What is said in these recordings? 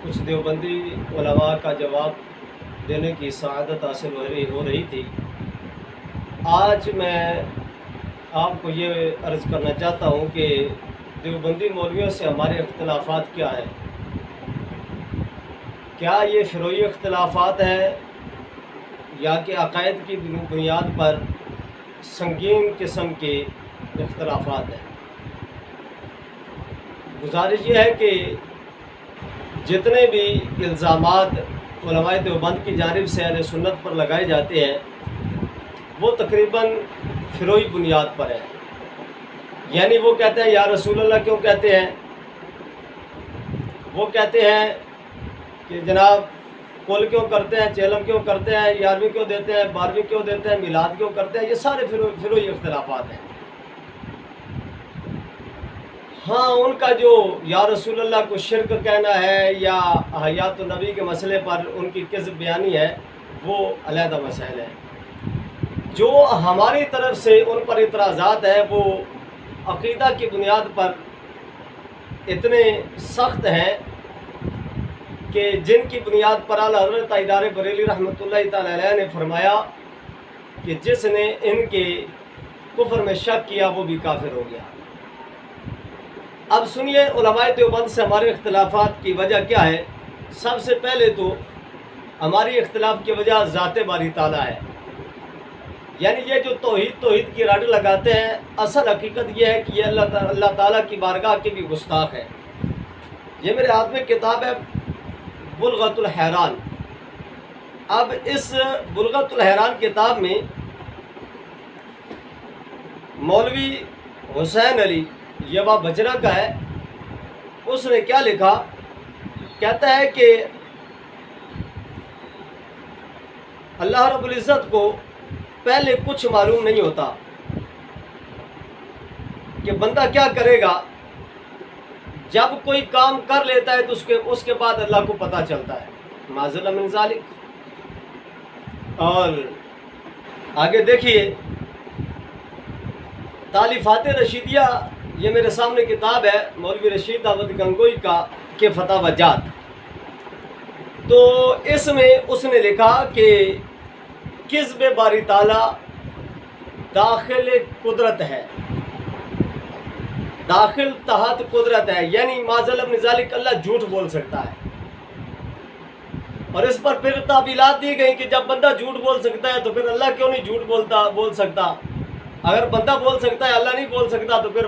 کچھ دیوبندی علماء کا جواب دینے کی سعادت حاصل ہو رہی تھی۔ آج میں آپ کو یہ عرض کرنا چاہتا ہوں کہ دیوبندی مولویوں سے ہمارے اختلافات کیا ہیں۔ کیا یہ فروعی اختلافات ہیں یا کہ عقائد کی بنیاد پر سنگین قسم کے اختلافات ہیں۔ گزارش یہ ہے کہ جتنے بھی الزامات علماء دیوبند کی جانب سے اہل سنت پر لگائے جاتے ہیں وہ تقریباً فروعی بنیاد پر ہے۔ یعنی وہ کہتے ہیں یا رسول اللہ کیوں کہتے ہیں، وہ کہتے ہیں کہ جناب کل کیوں کرتے ہیں، چیلم کیوں کرتے ہیں، 11ویں کیوں دیتے ہیں، 12ویں کیوں دیتے ہیں، میلاد کیوں کرتے ہیں، یہ سارے فروعی اختلافات ہیں۔ ہاں، ان کا جو یا رسول اللہ کو شرک کہنا ہے یا حیات النبی کے مسئلے پر ان کی کذب بیانی ہے وہ علیحدہ مسائل ہے۔ جو ہماری طرف سے ان پر اعتراضات ہیں وہ عقیدہ کی بنیاد پر اتنے سخت ہیں کہ جن کی بنیاد پر اعلیٰ حضرت تاجدار بریلی رحمۃ اللہ تعالی علیہ نے فرمایا کہ جس نے ان کے کفر میں شک کیا وہ بھی کافر ہو گیا۔ اب سنیے علماء دیوبند سے ہمارے اختلافات کی وجہ کیا ہے۔ سب سے پہلے تو ہماری اختلاف کی وجہ ذات باری تعالیٰ ہے۔ یعنی یہ جو توحید کی رٹ لگاتے ہیں، اصل حقیقت یہ ہے کہ یہ اللہ تعالیٰ کی بارگاہ کے بھی گستاخ ہے۔ یہ میرے ہاتھ میں کتاب ہے بلغۃ الحیران۔ اب اس بلغۃ الحیران کتاب میں مولوی حسین علی یوا بجرا کا ہے، اس نے کیا لکھا، کہتا ہے کہ اللہ رب العزت کو پہلے کچھ معلوم نہیں ہوتا کہ بندہ کیا کرے گا، جب کوئی کام کر لیتا ہے تو اس کے بعد اللہ کو پتہ چلتا ہے، معاذ من ذالک۔ اور آگے دیکھیے تالیفات رشیدیہ، یہ میرے سامنے کتاب ہے مولوی رشید احمد گنگوئی کا کہ فتاوی جات، تو اس میں اس نے لکھا کہ کذب باری تعالیٰ داخل قدرت ہے، داخل تحت قدرت ہے، یعنی معاذ من ذالک اللہ جھوٹ بول سکتا ہے۔ اور اس پر پھر تعبیلات دی گئی کہ جب بندہ جھوٹ بول سکتا ہے تو پھر اللہ کیوں نہیں جھوٹ بول سکتا، اگر بندہ بول سکتا ہے اللہ نہیں بول سکتا تو پھر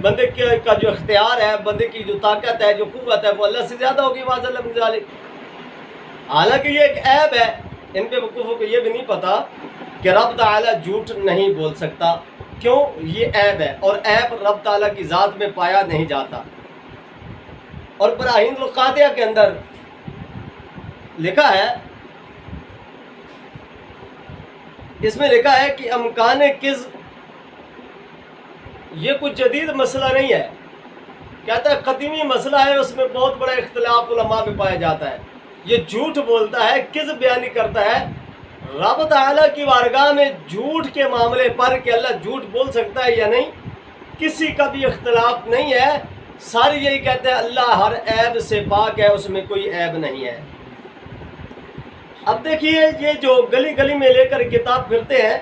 بندے کا جو اختیار ہے، بندے کی جو طاقت ہے، جو قوت ہے وہ اللہ سے زیادہ ہوگی معاذ من ذالک۔ حالانکہ یہ ایک عیب ہے، ان بے وقوفوں کو یہ بھی نہیں پتا کہ رب تعالیٰ جھوٹ نہیں بول سکتا، کیوں؟ یہ عیب ہے، اور عیب رب تعالیٰ کی ذات میں پایا نہیں جاتا۔ اور براہین القادیہ کے اندر لکھا ہے، اس میں لکھا ہے کہ امکان کذب یہ کچھ جدید مسئلہ نہیں ہے، کہتا ہے قدیمی مسئلہ ہے، اس میں بہت بڑا اختلاف علماء میں پایا جاتا ہے۔ یہ جھوٹ بولتا ہے، کذب بیانی کرتا ہے رب تعالیٰ کی بارگاہ میں جھوٹ کے معاملے پر کہ اللہ جھوٹ بول سکتا ہے یا نہیں، کسی کا بھی اختلاف نہیں ہے، سارے یہی کہتے ہیں اللہ ہر عیب سے پاک ہے، اس میں کوئی عیب نہیں ہے۔ اب دیکھیے یہ جو گلی گلی میں لے کر کتاب پھرتے ہیں،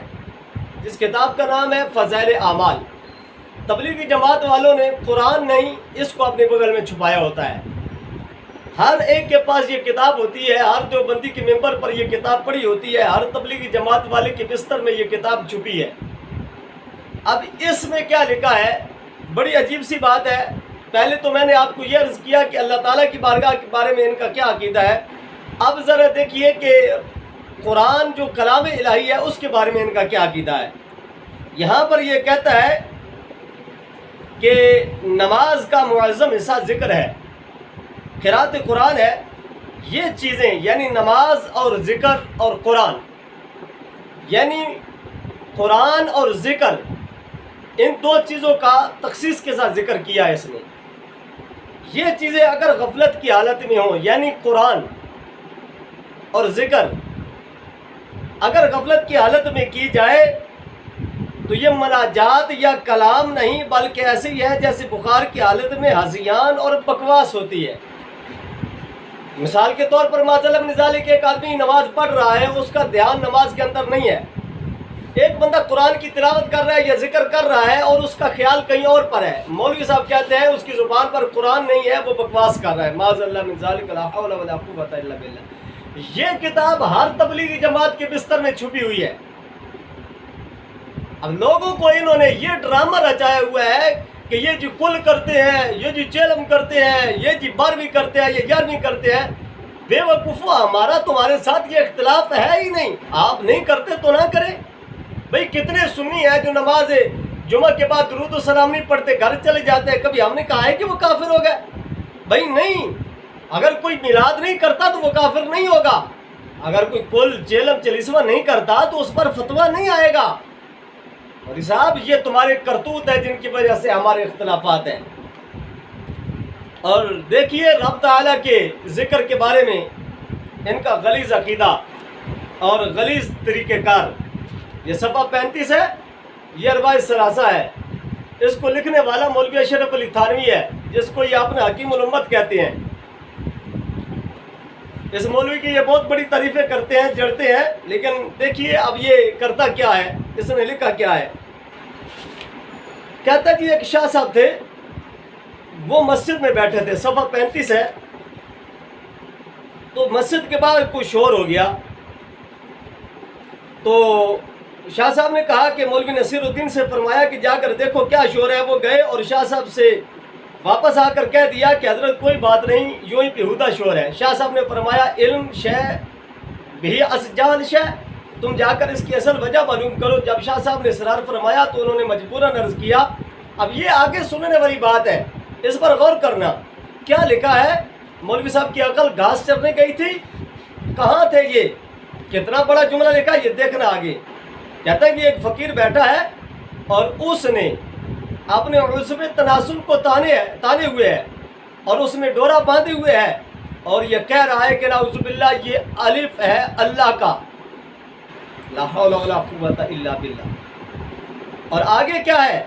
جس کتاب کا نام ہے فضائل اعمال، تبلیغی جماعت والوں نے قرآن نہیں اس کو اپنے بغل میں چھپایا ہوتا ہے۔ ہر ایک کے پاس یہ کتاب ہوتی ہے، ہر دیوبندی کے ممبر پر یہ کتاب پڑی ہوتی ہے، ہر تبلیغی جماعت والے کے بستر میں یہ کتاب چھپی ہے۔ اب اس میں کیا لکھا ہے، بڑی عجیب سی بات ہے۔ پہلے تو میں نے آپ کو یہ عرض کیا کہ اللہ تعالیٰ کی بارگاہ کے بارے میں ان کا کیا عقیدہ ہے۔ اب ذرا دیکھیے کہ قرآن جو کلام الہی ہے اس کے بارے میں ان کا کیا عقیدہ ہے۔ یہاں پر یہ کہتا ہے کہ نماز کا معظم حصہ ذکر ہے، قرات قرآن ہے، یہ چیزیں یعنی نماز اور ذکر اور قرآن، یعنی قرآن اور ذکر، ان دو چیزوں کا تخصیص کے ساتھ ذکر کیا ہے اس نے۔ یہ چیزیں اگر غفلت کی حالت میں ہوں، یعنی قرآن اور ذکر اگر غفلت کی حالت میں کی جائے تو یہ مناجات یا کلام نہیں بلکہ ایسے ہی ہے جیسے بخار کی حالت میں ہذیان اور بکواس ہوتی ہے۔ مثال کے طور پر ماذا نظالی کے ایک آدمی نماز پڑھ رہا ہے، اس کا دھیان نماز کے اندر نہیں ہے. ایک بندہ قرآن کی تلاوت کر رہا ہے یا ذکر کر رہا ہے اور اس کا خیال کہیں اور پر ہے. مولوی صاحب کہتے ہیں اس کی زبان پر قرآن نہیں ہے، وہ بکواس کر رہا ہے. معاذ اللہ من ذالک، لا حول ولا قوۃ الا باللہ. یہ کتاب ہر تبلیغی جماعت کے بستر میں چھپی ہوئی ہے. اب لوگوں کو انہوں نے یہ ڈرامہ رچایا ہوا ہے کہ یہ جو کل کرتے ہیں، یہ جو چیلم کرتے ہیں، یہ جو 12ویں کرتے ہیں، یہ 11ویں کرتے ہیں. بے وقوفو، ہمارا تمہارے ساتھ یہ اختلاف ہے ہی نہیں. آپ نہیں کرتے تو نہ کریں. بھئی کتنے سنی ہیں جو نماز جمعہ کے بعد درود و سلام نہیں پڑھتے، گھر چلے جاتے ہیں. کبھی ہم نے کہا ہے کہ وہ کافر ہو گئے؟ بھئی نہیں. اگر کوئی میلاد نہیں کرتا تو وہ کافر نہیں ہوگا. اگر کوئی کل چیلم چلیسوا نہیں کرتا تو اس پر فتویٰ نہیں آئے گا. اور صاحب یہ تمہارے کرتوت ہے جن کی وجہ سے ہمارے اختلافات ہیں. اور دیکھیے رب تعالیٰ کے ذکر کے بارے میں ان کا غلیظ عقیدہ اور غلیظ طریقہ کار. یہ صفحہ 35 ہے، یہ اربع ثلاثہ ہے. اس کو لکھنے والا مولوی اشرف علی تھانوی ہے، جس کو یہ اپنے حکیم الامت کہتے ہیں. اس مولوی کی یہ بہت بڑی تعریفیں کرتے ہیں، جڑتے ہیں. لیکن دیکھیے اب یہ کرتا کیا ہے، اس نے لکھا کیا ہے. کہتا کہ ایک شاہ صاحب تھے، وہ مسجد میں بیٹھے تھے. صفحہ 35 ہے. تو مسجد کے بعد کوئی شور ہو گیا. تو شاہ صاحب نے کہا کہ مولوی نصیر الدین سے فرمایا کہ جا کر دیکھو کیا شور ہے. وہ گئے اور شاہ صاحب سے واپس آ کر کہہ دیا کہ حضرت کوئی بات نہیں، یوں ہی بیہودہ شور ہے. شاہ صاحب نے فرمایا علم شے بھی اسجال شے، تم جا کر اس کی اصل وجہ معلوم کرو. جب شاہ صاحب نے اصرار فرمایا تو انہوں نے مجبوراً عرض کیا. اب یہ آگے سننے والی بات ہے، اس پر غور کرنا. کیا لکھا ہے؟ مولوی صاحب کی عقل گھاس چرنے گئی تھی. کہاں تھے یہ؟ کتنا بڑا جملہ لکھا، یہ دیکھنا آگے. کہتا ہے کہ ایک فقیر بیٹھا ہے اور اس نے اپنے عضو تناسل کو تانے ہوئے ہے اور اس میں ڈورا باندھے ہوئے ہے اور یہ کہہ رہا ہے کہ نعوذ باللہ یہ الف ہے اللہ کا. لا حول ولا قوۃ الا باللہ. اور آگے کیا ہے؟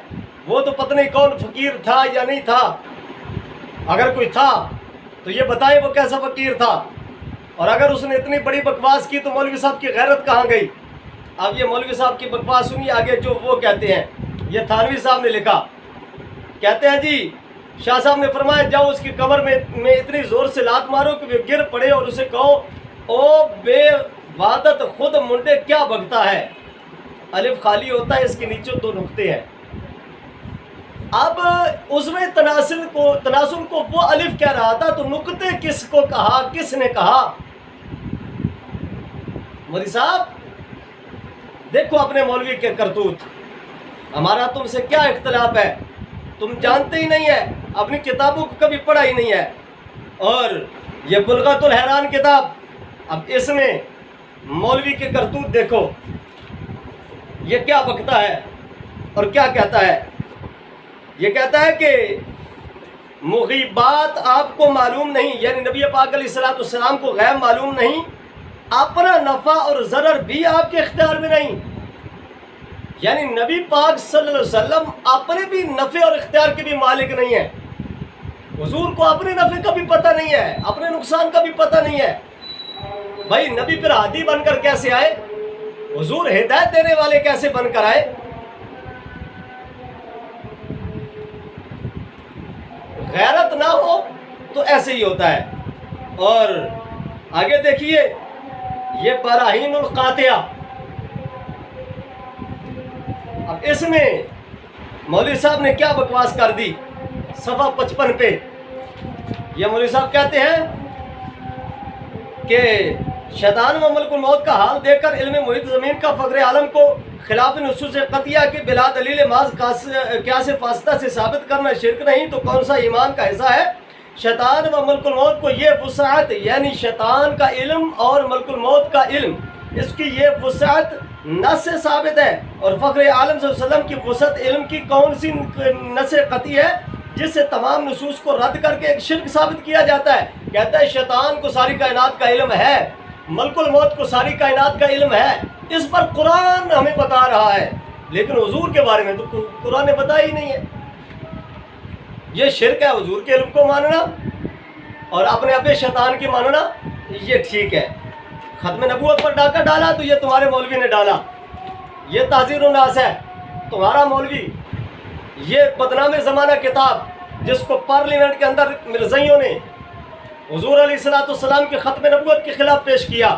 وہ تو پتہ نہیں کون فقیر تھا یا نہیں تھا. اگر کوئی تھا تو یہ بتائے وہ کیسا فقیر تھا. اور اگر اس نے اتنی بڑی بکواس کی تو مولوی صاحب کی غیرت کہاں گئی؟ اب یہ مولوی صاحب کی بکواس سنیے آگے جو وہ کہتے ہیں. یہ تھانوی صاحب نے لکھا. کہتے ہیں جی شاہ صاحب نے فرمایا جاؤ اس کی کمر میں اتنی زور سے لات مارو کہ وہ گر پڑے اور اسے کہو او بے وعدت خود منڈے کیا بگتا ہے. الف خالی ہوتا ہے، اس کے نیچے 2 نقطے ہیں. اب اس میں تناسل کو وہ الف کہہ رہا تھا تو نقطے کس کو کہا، کس نے کہا؟ مولوی صاحب دیکھو اپنے مولوی کے کرتوت. ہمارا تم سے کیا اختلاف ہے؟ تم جانتے ہی نہیں ہے، اپنی کتابوں کو کبھی پڑھا ہی نہیں ہے. اور یہ بلغت الحیران کتاب، اب اس میں مولوی کے کرتوت دیکھو. یہ کیا بکتا ہے اور کیا کہتا ہے. یہ کہتا ہے کہ مغیبات آپ کو معلوم نہیں، یعنی نبی پاک علیہ السلام کو غیب معلوم نہیں. اپنا نفع اور ضرر بھی آپ کے اختیار میں نہیں. یعنی نبی پاک صلی اللہ علیہ وسلم اپنے بھی نفع اور اختیار کے بھی مالک نہیں ہیں. حضور کو اپنے نفع کا بھی پتہ نہیں ہے، اپنے نقصان کا بھی پتہ نہیں ہے. بھائی نبی پھر ہادی بن کر کیسے آئے؟ حضور ہدایت دینے والے کیسے بن کر آئے؟ غیرت نہ ہو تو ایسے ہی ہوتا ہے. اور آگے دیکھیے یہ براہین القاطعہ. اب اس میں مولوی صاحب نے کیا بکواس کر دی. صفحہ 55 پہ یہ مولوی صاحب کہتے ہیں کہ شیطان و ملک الموت کا حال دیکھ کر علم محیط زمین کا فقر عالم کو خلاف نصوص قطعیہ کے بلا دلیل محض قیاس فاسدہ سے ثابت کرنا شرک نہیں تو کون سا ایمان کا حصہ ہے. شیطان و ملک الموت کو یہ وسعت، یعنی شیطان کا علم اور ملک الموت کا علم، اس کی یہ وسعت نص سے ثابت ہے. اور فخر عالم صلی اللہ علیہ وسلم کی وسعت علم کی کون سی نص قطعی ہے جس سے تمام نصوص کو رد کر کے ایک شرک ثابت کیا جاتا ہے. کہتا ہے شیطان کو ساری کائنات کا علم ہے، ملک الموت کو ساری کائنات کا علم ہے. اس پر قرآن ہمیں بتا رہا ہے، لیکن حضور کے بارے میں تو قرآن نے بتایا ہی نہیں ہے. یہ شرک ہے حضور کے علم کو ماننا. اور اپنے اپنے شیطان کی ماننا یہ ٹھیک ہے۔ ختم نبوت پر ڈاکہ ڈالا تو یہ تمہارے مولوی نے ڈالا، یہ تعزیر الناس ہے تمہارا مولوی۔ یہ بدنام زمانہ کتاب جس کو پارلیمنٹ کے اندر مرزائیوں نے حضور علیہ السلام کی ختم نبوت کے خلاف پیش کیا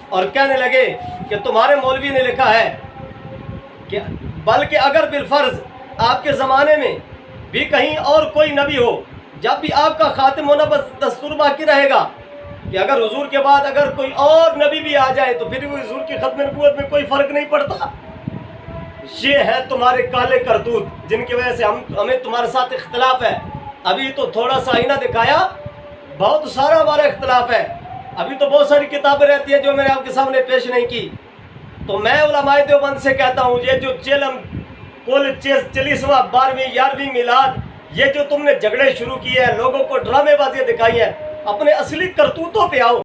اور کہنے لگے کہ تمہارے مولوی نے لکھا ہے کہ بلکہ اگر بالفرض آپ کے زمانے میں بھی کہیں اور کوئی نبی ہو، جب بھی آپ کا خاتم ہونا بس دستور باقی رہے گا کہ اگر حضور کے بعد اگر کوئی اور نبی بھی آ جائے تو پھر بھی حضور کی ختم نبوت میں کوئی فرق نہیں پڑتا۔ یہ ہے تمہارے کالے کرتوت جن کی وجہ سے ہمیں تمہارے ساتھ اختلاف ہے۔ ابھی تو تھوڑا سا آئینہ دکھایا، بہت سارا ہمارا اختلاف ہے۔ ابھی تو بہت ساری کتابیں رہتی ہیں جو میں نے آپ کے سامنے پیش نہیں کی۔ تو میں علماء دیوبند سے کہتا ہوں، یہ جو کل 40واں 12ویں 11ویں میلاد، یہ جو تم نے جھگڑے شروع کیے ہیں، لوگوں کو ڈرامے بازیاں دکھائی ہیں، اپنے اصلی کرتوتوں پہ آؤ۔